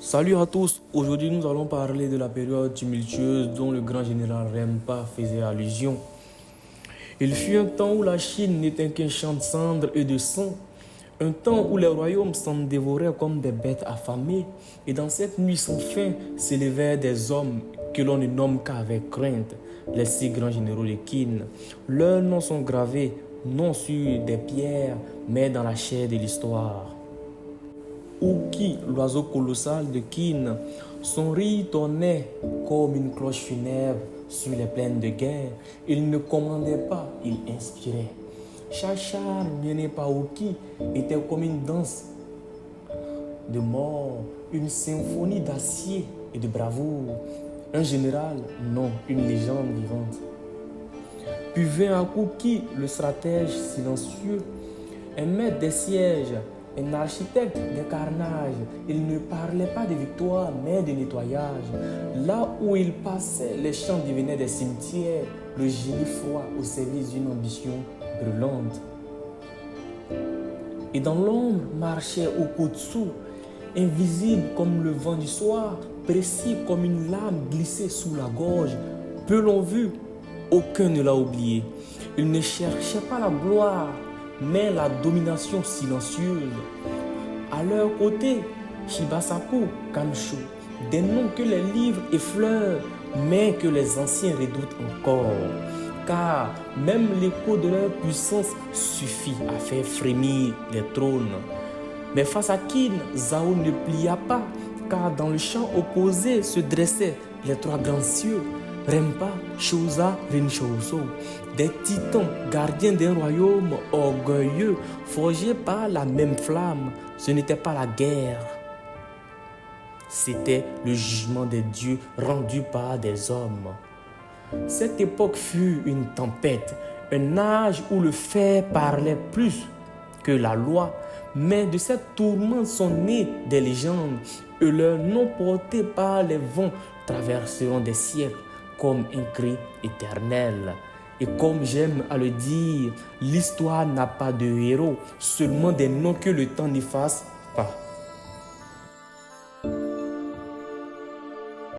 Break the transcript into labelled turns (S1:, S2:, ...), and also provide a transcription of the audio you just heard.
S1: Salut à tous, aujourd'hui nous allons parler de la période tumultueuse dont le grand général Rempa faisait allusion. Il fut un temps où la Chine n'était qu'un champ de cendres et de sang, un temps où les royaumes s'en dévoraient comme des bêtes affamées, et dans cette nuit sans fin s'élevaient des hommes que l'on ne nomme qu'avec crainte, les 6 grands généraux de Qin. Leurs noms sont gravés, non sur des pierres, mais dans la chair de l'histoire. Uki, l'oiseau colossal de Qin, son rire tonnait comme une cloche funèbre sur les plaines de guerre. Il ne commandait pas, il inspirait. Chaque charme mené par Uki était comme une danse de mort, une symphonie d'acier et de bravoure. Un général, non, une légende vivante. Puis vint à Uki, le stratège silencieux, un maître des sièges, un architecte des carnages. Il ne parlait pas de victoire, mais de nettoyage. Là où il passait, les champs devenaient des cimetières, le génie froid au service d'une ambition brûlante. Et dans l'ombre marchait Okotsu, invisible comme le vent du soir, précis comme une lame glissée sous la gorge. Peu l'ont vu, aucun ne l'a oublié. Il ne cherchait pas la gloire, mais la domination silencieuse. À leur côté, Shibasaku, Kanshu, des noms que les livres effleurent, mais que les anciens redoutent encore. Car même l'écho de leur puissance suffit à faire frémir les trônes. Mais face à Qin, Zhao ne plia pas, car dans le champ opposé se dressaient les 3 grands cieux, Rempa, Shouza, Rinshouso, des titans gardiens d'un royaume orgueilleux, forgés par la même flamme. Ce n'était pas la guerre, c'était le jugement des dieux rendu par des hommes. Cette époque fut une tempête, un âge où le fait parlait plus que la loi, mais de cette tourmente sont nées des légendes, et leurs noms portés par les vents traverseront des siècles comme un cri éternel. Et comme j'aime à le dire, l'histoire n'a pas de héros, seulement des noms que le temps n'efface pas.